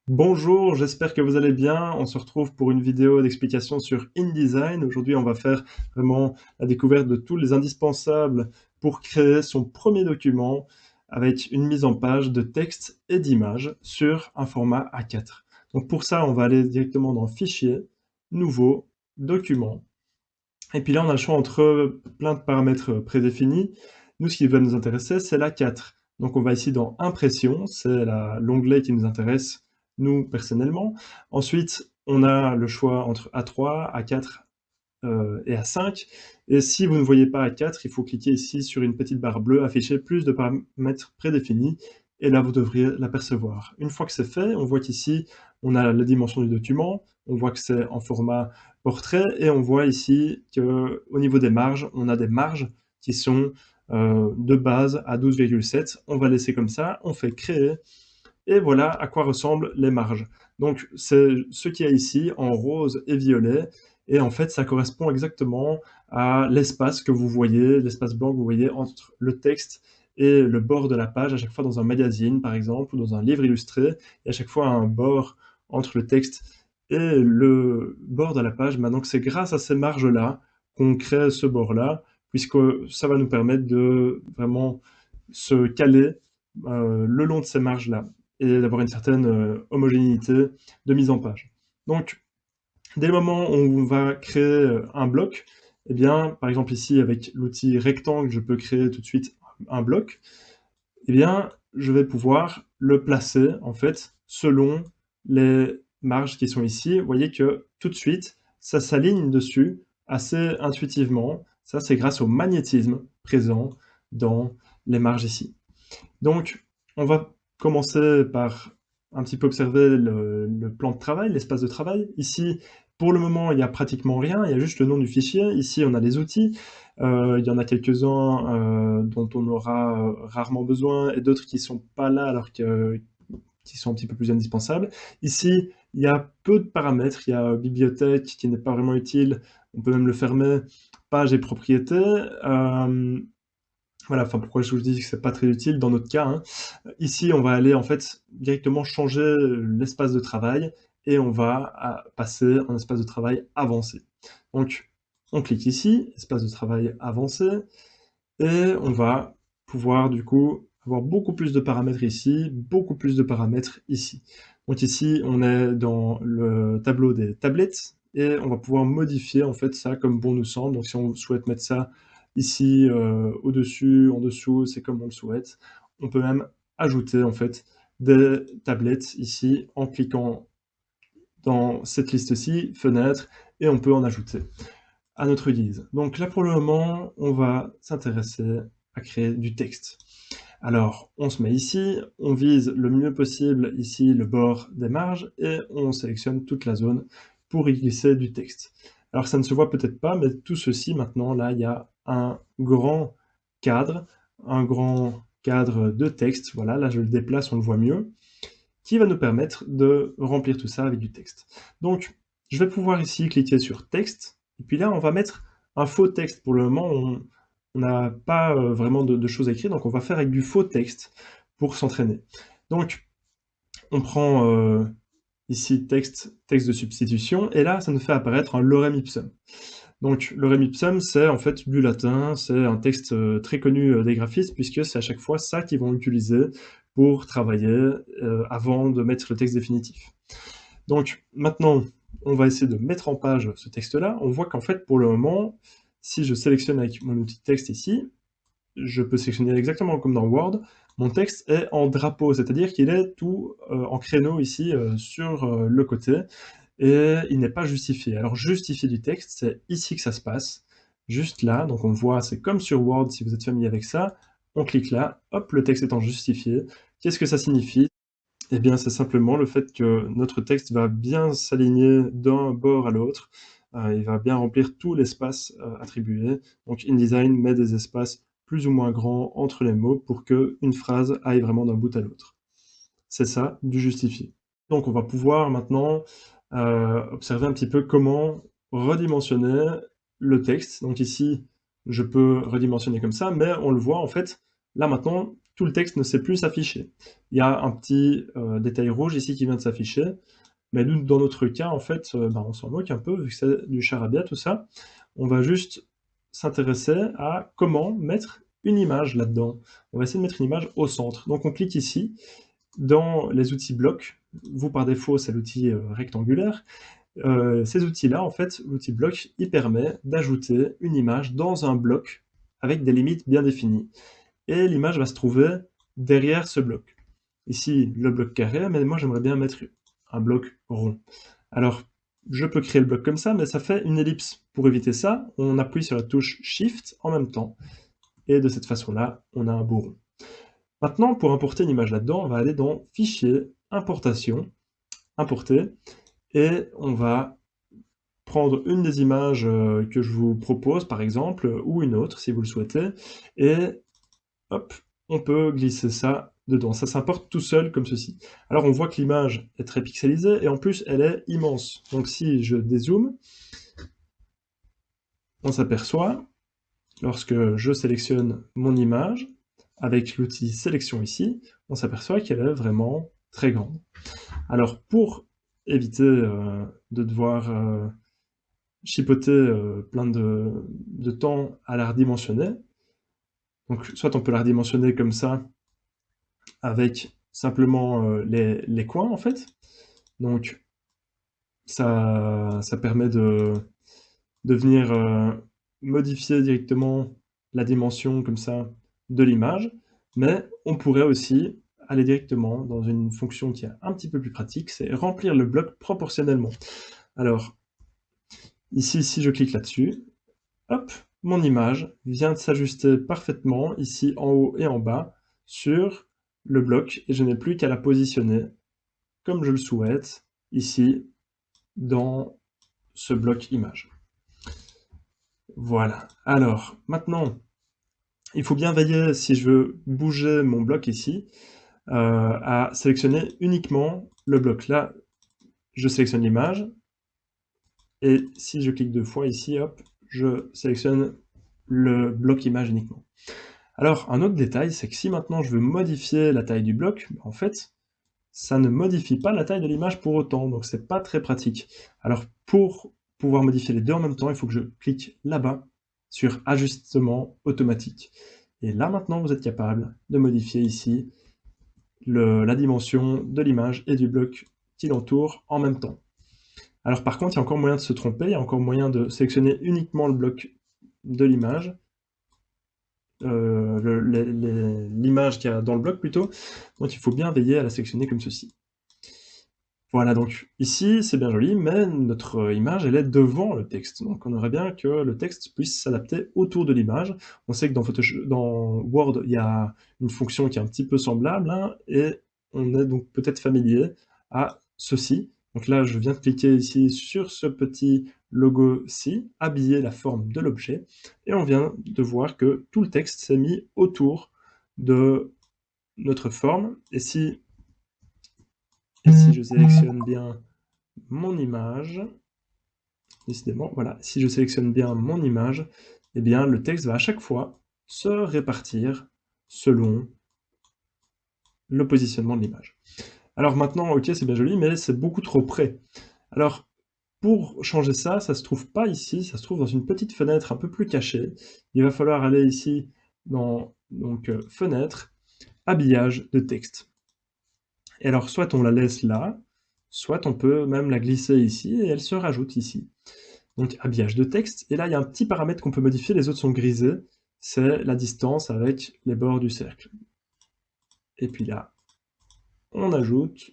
Bonjour, j'espère que vous allez bien. On se retrouve pour une vidéo d'explication sur InDesign. Aujourd'hui, on va faire vraiment la découverte de tous les indispensables pour créer son premier document avec une mise en page de texte et d'images sur un format A4. Donc pour ça, on va aller directement dans Fichier, Nouveau, Document. Et puis là, on a le choix entre plein de paramètres prédéfinis. Nous, ce qui va nous intéresser, c'est l'A4. Donc on va ici dans Impression, c'est l'onglet qui nous intéresse, nous, personnellement. Ensuite, on a le choix entre A3, A4 et A5. Et si vous ne voyez pas A4, il faut cliquer ici sur une petite barre bleue, afficher plus de paramètres prédéfinis, et là, vous devriez l'apercevoir. Une fois que c'est fait, on voit qu'ici, on a la dimension du document, on voit que c'est en format portrait, et on voit ici qu'au niveau des marges, on a des marges qui sont de base à 12,7. On va laisser comme ça, on fait créer, et voilà à quoi ressemblent les marges. Donc c'est ce qu'il y a ici en rose et violet, et en fait ça correspond exactement à l'espace que vous voyez, l'espace blanc que vous voyez entre le texte et le bord de la page, à chaque fois dans un magazine par exemple, ou dans un livre illustré, il y a à chaque fois un bord entre le texte et le bord de la page. Maintenant que c'est grâce à ces marges-là qu'on crée ce bord-là, puisque ça va nous permettre de vraiment se caler le long de ces marges-là et d'avoir une certaine homogénéité de mise en page. Donc, dès le moment où on va créer un bloc, eh bien, par exemple ici avec l'outil rectangle, je peux créer tout de suite un bloc, eh bien, je vais pouvoir le placer en fait selon les marges qui sont ici. Vous voyez que tout de suite, ça s'aligne dessus assez intuitivement. Ça, c'est grâce au magnétisme présent dans les marges ici. Donc, on va commencer par un petit peu observer le plan de travail, l'espace de travail. Ici, pour le moment, il n'y a pratiquement rien, il y a juste le nom du fichier. Ici, on a les outils. Il y en a quelques-uns dont on aura rarement besoin et d'autres qui ne sont pas là alors qui sont un petit peu plus indispensables. Ici, il y a peu de paramètres. Il y a bibliothèque qui n'est pas vraiment utile. On peut même le fermer. Page et propriétés. Voilà, enfin pourquoi je vous dis que c'est pas très utile dans notre cas, hein. Ici, on va aller en fait directement changer l'espace de travail et on va passer en espace de travail avancé. Donc, on clique ici, espace de travail avancé, et on va pouvoir du coup avoir beaucoup plus de paramètres ici, beaucoup plus de paramètres ici. Donc ici, on est dans le tableau des tablettes et on va pouvoir modifier en fait ça comme bon nous semble. Donc si on souhaite mettre ça ici au-dessus, en dessous, c'est comme on le souhaite. On peut même ajouter en fait des tablettes ici en cliquant dans cette liste-ci, fenêtre, et on peut en ajouter à notre guise. Donc là, pour le moment, on va s'intéresser à créer du texte. Alors, on se met ici, on vise le mieux possible ici le bord des marges et on sélectionne toute la zone pour y glisser du texte. Alors ça ne se voit peut-être pas, mais tout ceci maintenant, là, il y a cadre, un grand cadre de texte, voilà, là je le déplace, on le voit mieux, qui va nous permettre de remplir tout ça avec du texte. Donc, je vais pouvoir ici cliquer sur texte, et puis là, on va mettre un faux texte. Pour le moment, on n'a pas vraiment de choses à écrire, donc on va faire avec du faux texte pour s'entraîner. Donc, on prend ici texte de substitution, et là, ça nous fait apparaître un lorem ipsum. Donc, lorem ipsum, c'est en fait du latin, c'est un texte très connu des graphistes, puisque c'est à chaque fois ça qu'ils vont utiliser pour travailler avant de mettre le texte définitif. Donc, maintenant, on va essayer de mettre en page ce texte-là. On voit qu'en fait, pour le moment, si je sélectionne avec mon outil texte ici, je peux sélectionner exactement comme dans Word, mon texte est en drapeau, c'est-à-dire qu'il est tout en créneau ici sur le côté, et il n'est pas justifié. Alors justifier du texte, c'est ici que ça se passe, juste là, donc on voit, c'est comme sur Word, si vous êtes familier avec ça, on clique là, hop, le texte étant justifié. Qu'est-ce que ça signifie? Eh bien, c'est simplement le fait que notre texte va bien s'aligner d'un bord à l'autre, il va bien remplir tout l'espace attribué. Donc InDesign met des espaces plus ou moins grands entre les mots pour qu'une phrase aille vraiment d'un bout à l'autre. C'est ça, du justifié. Donc on va pouvoir maintenant observer un petit peu comment redimensionner le texte. Donc ici, je peux redimensionner comme ça, mais on le voit en fait, là maintenant, tout le texte ne sait plus s'afficher. Il y a un petit détail rouge ici qui vient de s'afficher, mais nous, dans notre cas, en fait, on s'en moque un peu, vu que c'est du charabia, tout ça. On va juste s'intéresser à comment mettre une image là-dedans. On va essayer de mettre une image au centre. Donc on clique ici, dans les outils blocs. Vous, par défaut, c'est l'outil rectangulaire. Ces outils-là, en fait, l'outil bloc, il permet d'ajouter une image dans un bloc avec des limites bien définies. Et l'image va se trouver derrière ce bloc. Ici, le bloc carré, mais moi j'aimerais bien mettre un bloc rond. Alors, je peux créer le bloc comme ça, mais ça fait une ellipse. Pour éviter ça, on appuie sur la touche Shift en même temps, et de cette façon-là, on a un beau rond. Maintenant, pour importer une image là-dedans, on va aller dans Fichier, Importation, Importer, et on va prendre une des images que je vous propose, par exemple, ou une autre, si vous le souhaitez, et hop, on peut glisser ça dedans. Ça s'importe tout seul comme ceci. Alors on voit que l'image est très pixelisée et en plus elle est immense. Donc si je dézoome, on s'aperçoit, lorsque je sélectionne mon image, avec l'outil sélection ici, on s'aperçoit qu'elle est vraiment très grande. Alors pour éviter de devoir chipoter plein de temps à la redimensionner, donc soit on peut la redimensionner comme ça, avec simplement les coins en fait. Donc ça permet de venir modifier directement la dimension comme ça de l'image, mais on pourrait aussi aller directement dans une fonction qui est un petit peu plus pratique, c'est remplir le bloc proportionnellement. Alors ici, si je clique là-dessus, hop, mon image vient de s'ajuster parfaitement ici en haut et en bas sur le bloc et je n'ai plus qu'à la positionner comme je le souhaite ici dans ce bloc image. Voilà. Alors maintenant, il faut bien veiller, si je veux bouger mon bloc ici, à sélectionner uniquement le bloc. Là, je sélectionne l'image et si je clique deux fois ici, hop, je sélectionne le bloc image uniquement. Alors, un autre détail, c'est que si maintenant je veux modifier la taille du bloc, en fait, ça ne modifie pas la taille de l'image pour autant, donc c'est pas très pratique. Alors, pour pouvoir modifier les deux en même temps, il faut que je clique là-bas sur Ajustement automatique. Et là, maintenant, vous êtes capable de modifier ici la dimension de l'image et du bloc qui l'entoure en même temps. Alors par contre, il y a encore moyen de se tromper, il y a encore moyen de sélectionner uniquement le bloc de l'image, l'image qu'il y a dans le bloc plutôt, donc il faut bien veiller à la sélectionner comme ceci. Voilà, donc ici c'est bien joli, mais notre image elle est devant le texte, donc on aimerait bien que le texte puisse s'adapter autour de l'image. On sait que dans Word il y a une fonction qui est un petit peu semblable, hein, et on est donc peut-être familier à ceci. Donc là je viens de cliquer ici sur ce petit logo-ci, habiller la forme de l'objet, et on vient de voir que tout le texte s'est mis autour de notre forme, et si je sélectionne bien mon image, décidément, voilà, si je sélectionne bien mon image, eh bien le texte va à chaque fois se répartir selon le positionnement de l'image. Alors maintenant, ok, c'est bien joli, mais c'est beaucoup trop près. Alors, pour changer ça, ça se trouve pas ici, ça se trouve dans une petite fenêtre un peu plus cachée. Il va falloir aller ici dans Fenêtre, Habillage de texte. Et alors, soit on la laisse là, soit on peut même la glisser ici, et elle se rajoute ici. Donc, habillage de texte, et là, il y a un petit paramètre qu'on peut modifier, les autres sont grisés, c'est la distance avec les bords du cercle. Et puis là, on ajoute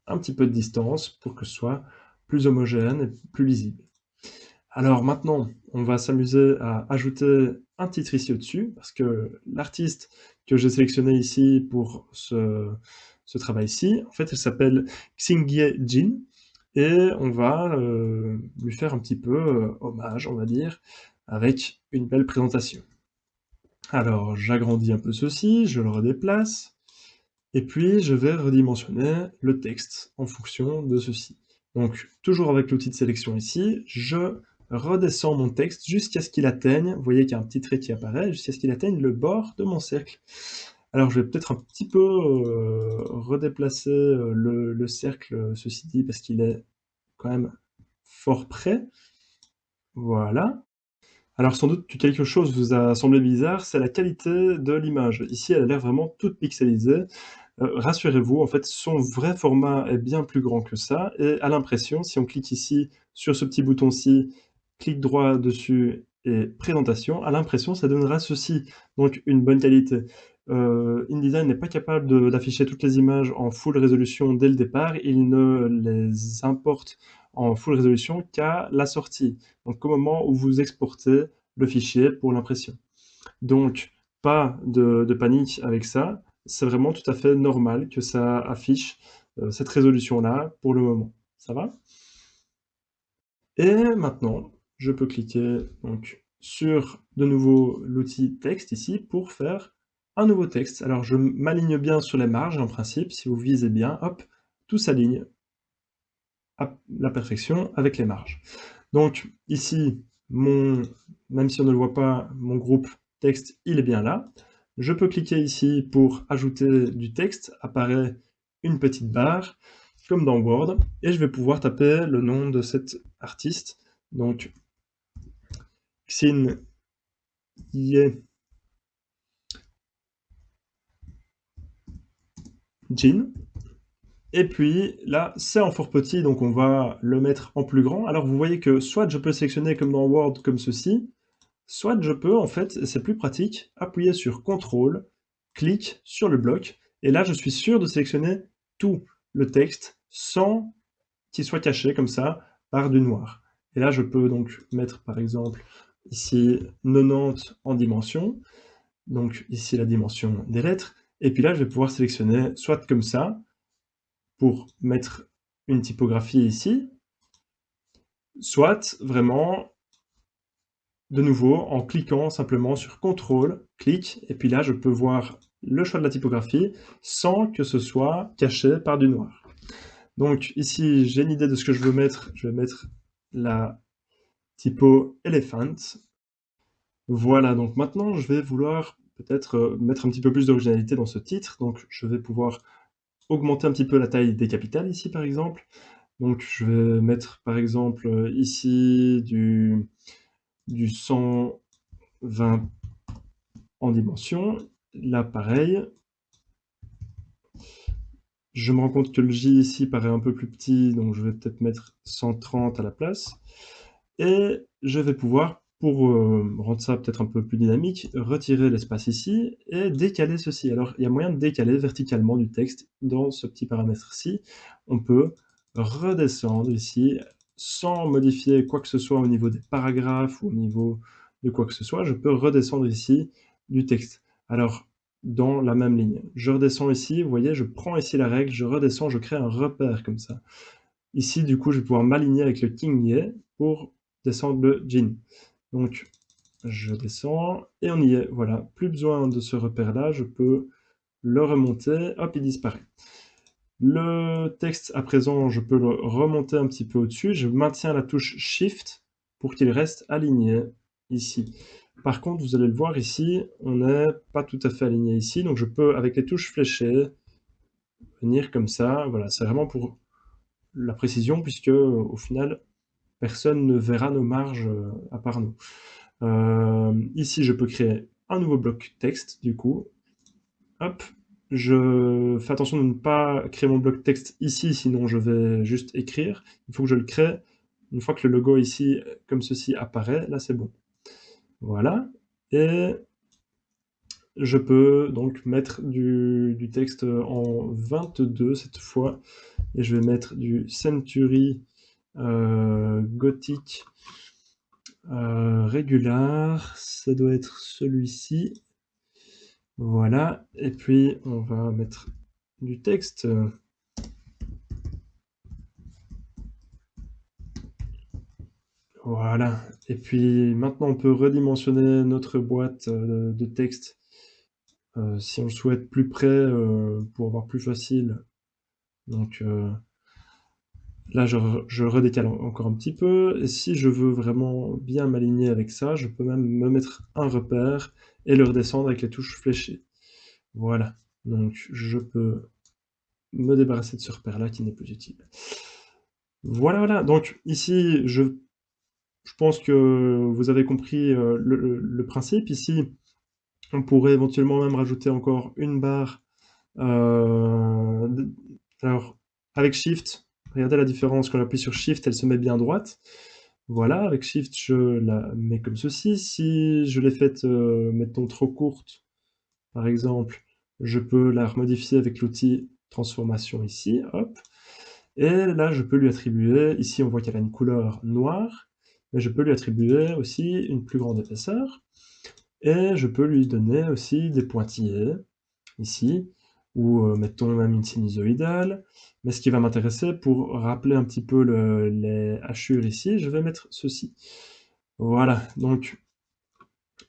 un petit peu de distance pour que ce soit plus homogène et plus lisible. Alors maintenant, on va s'amuser à ajouter un titre ici au-dessus, parce que l'artiste que j'ai sélectionné ici pour ce travail-ci, en fait, elle s'appelle Xingye Jin, et on va lui faire un petit peu hommage, on va dire, avec une belle présentation. Alors, j'agrandis un peu ceci, je le redéplace, et puis je vais redimensionner le texte en fonction de ceci. Donc, toujours avec l'outil de sélection ici, je redescends mon texte jusqu'à ce qu'il atteigne, vous voyez qu'il y a un petit trait qui apparaît, jusqu'à ce qu'il atteigne le bord de mon cercle. Alors je vais peut-être un petit peu, redéplacer, le cercle, ceci dit, parce qu'il est quand même fort près. Voilà. Alors sans doute que quelque chose vous a semblé bizarre, c'est la qualité de l'image. Ici, elle a l'air vraiment toute pixelisée. Rassurez-vous, en fait, son vrai format est bien plus grand que ça et à l'impression, si on clique ici sur ce petit bouton-ci, clic droit dessus et présentation, à l'impression, ça donnera ceci, donc une bonne qualité. InDesign n'est pas capable d'afficher toutes les images en full résolution dès le départ, il ne les importe en full résolution qu'à la sortie, donc au moment où vous exportez le fichier pour l'impression. Donc pas de panique avec ça, c'est vraiment tout à fait normal que ça affiche, cette résolution-là pour le moment. Ça va? Et maintenant, je peux cliquer donc sur de nouveau l'outil texte ici pour faire un nouveau texte. Alors je m'aligne bien sur les marges en principe, si vous visez bien, hop, tout s'aligne à la perfection avec les marges. Donc ici, même si on ne le voit pas, mon groupe texte, il est bien là. Je peux cliquer ici pour ajouter du texte, apparaît une petite barre, comme dans Word, et je vais pouvoir taper le nom de cet artiste, donc Xin Ye Jin. Et puis là, c'est en fort petit, donc on va le mettre en plus grand. Alors vous voyez que soit je peux sélectionner comme dans Word, comme ceci, soit je peux, en fait, et c'est plus pratique, appuyer sur CTRL, clic sur le bloc, et là je suis sûr de sélectionner tout le texte sans qu'il soit caché comme ça par du noir. Et là je peux donc mettre par exemple ici 90 en dimension, donc ici la dimension des lettres, et puis là je vais pouvoir sélectionner soit comme ça, pour mettre une typographie ici, soit vraiment de nouveau en cliquant simplement sur CTRL, clic, et puis là je peux voir le choix de la typographie sans que ce soit caché par du noir. Donc ici j'ai une idée de ce que je veux mettre, je vais mettre la typo Elephant. Voilà, donc maintenant je vais vouloir peut-être mettre un petit peu plus d'originalité dans ce titre, donc je vais pouvoir augmenter un petit peu la taille des capitales ici par exemple. Donc je vais mettre par exemple ici du 120 en dimension. Là pareil. Je me rends compte que le J ici paraît un peu plus petit, donc je vais peut-être mettre 130 à la place. Et je vais pouvoir, pour rendre ça peut-être un peu plus dynamique, retirer l'espace ici et décaler ceci. Alors il y a moyen de décaler verticalement du texte dans ce petit paramètre-ci. On peut redescendre ici sans modifier quoi que ce soit au niveau des paragraphes ou au niveau de quoi que ce soit. Je peux redescendre ici du texte. Alors dans la même ligne. Je redescends ici, vous voyez, je prends ici la règle, je redescends, je crée un repère comme ça. Ici, du coup, je vais pouvoir m'aligner avec le King Ye pour descendre le Jin. Donc, je descends et on y est. Voilà, plus besoin de ce repère-là, je peux le remonter, hop, il disparaît. Le texte, à présent, je peux le remonter un petit peu au-dessus. Je maintiens la touche Shift pour qu'il reste aligné ici. Par contre, vous allez le voir ici, on n'est pas tout à fait aligné ici, donc je peux, avec les touches fléchées, venir comme ça. Voilà, c'est vraiment pour la précision, puisque au final, personne ne verra nos marges à part nous. Ici, je peux créer un nouveau bloc texte, du coup. Hop, je fais attention de ne pas créer mon bloc texte ici, sinon je vais juste écrire. Il faut que je le crée une fois que le logo ici, comme ceci, apparaît. Là, c'est bon. Voilà. Et je peux donc mettre du texte en 22 cette fois. Et je vais mettre du Century Gothic Regular. Ça doit être celui-ci. Voilà. Et puis, on va mettre du texte. Voilà. Et puis, maintenant, on peut redimensionner notre boîte de texte si on le souhaite plus près pour avoir plus facile. Donc là, je redécale encore un petit peu. Et si je veux vraiment bien m'aligner avec ça, je peux même me mettre un repère et le redescendre avec les touches fléchées. Voilà, donc je peux me débarrasser de ce repère-là qui n'est plus utile. Voilà, voilà, donc ici, je pense que vous avez compris, le principe. Ici, on pourrait éventuellement même rajouter encore une barre, d alors avec Shift, regardez la différence, quand j'appuie sur Shift, elle se met bien droite. Voilà, avec Shift, je la mets comme ceci. Si je l'ai faite, mettons trop courte, par exemple, je peux la remodifier avec l'outil transformation ici, hop. Et là, je peux lui attribuer, ici on voit qu'elle a une couleur noire, mais je peux lui attribuer aussi une plus grande épaisseur. Et je peux lui donner aussi des pointillés, ici, ou mettons même une sinusoïdale. Mais ce qui va m'intéresser, pour rappeler un petit peu les hachures ici, je vais mettre ceci. Voilà, donc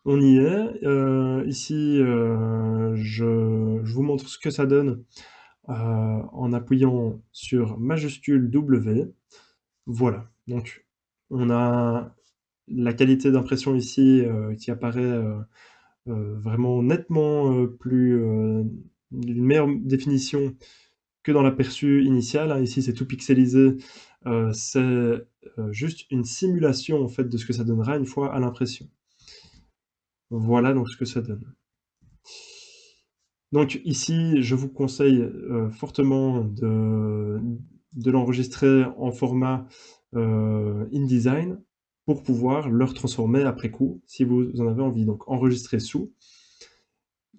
on y est. Ici, je vous montre ce que ça donne en appuyant sur majuscule W. Voilà, donc on a la qualité d'impression ici qui apparaît vraiment nettement plus d'une meilleure définition que dans l'aperçu initial, hein. Ici, c'est tout pixelisé, c'est juste une simulation en fait de ce que ça donnera une fois à l'impression. Voilà donc ce que ça donne. Donc ici, je vous conseille fortement de l'enregistrer en format InDesign pour pouvoir le retransformer après coup, si vous en avez envie. Donc enregistrer sous.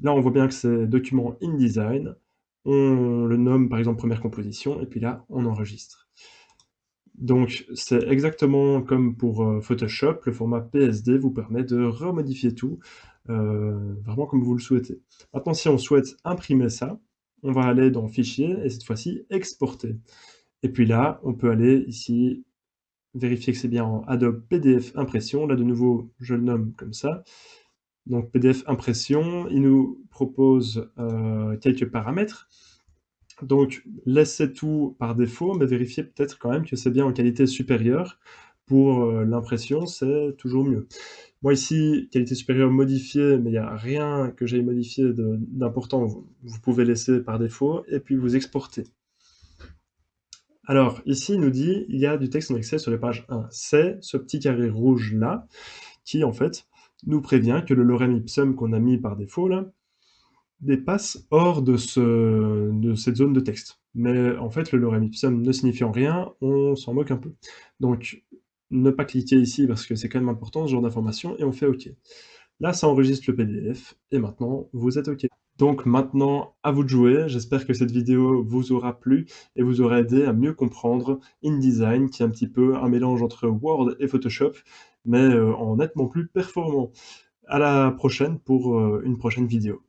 Là, on voit bien que c'est document InDesign. On le nomme par exemple première composition, et puis là, on enregistre. Donc c'est exactement comme pour Photoshop, le format PSD vous permet de remodifier tout, vraiment comme vous le souhaitez. Maintenant, si on souhaite imprimer ça, on va aller dans Fichier, et cette fois-ci, Exporter. Et puis là, on peut aller ici, vérifier que c'est bien en Adobe PDF Impression. Là, de nouveau, je le nomme comme ça. Donc PDF Impression, il nous propose quelques paramètres. Donc laissez tout par défaut, mais vérifiez peut-être quand même que c'est bien en qualité supérieure. Pour l'impression, c'est toujours mieux. Moi ici, qualité supérieure modifiée, mais il n'y a rien que j'aille modifier d'important. Vous pouvez laisser par défaut, et puis vous exportez. Alors ici, il nous dit, il y a du texte en excès sur les pages 1. C'est ce petit carré rouge là, qui en fait nous prévient que le lorem ipsum qu'on a mis par défaut là, dépasse hors de cette zone de texte. Mais en fait, le lorem ipsum ne signifiant rien, on s'en moque un peu. Donc, ne pas cliquer ici parce que c'est quand même important ce genre d'information, et on fait OK. Là, ça enregistre le PDF, et maintenant, vous êtes OK. Donc maintenant, à vous de jouer. J'espère que cette vidéo vous aura plu et vous aura aidé à mieux comprendre InDesign, qui est un petit peu un mélange entre Word et Photoshop, mais en nettement plus performant. À la prochaine pour une prochaine vidéo.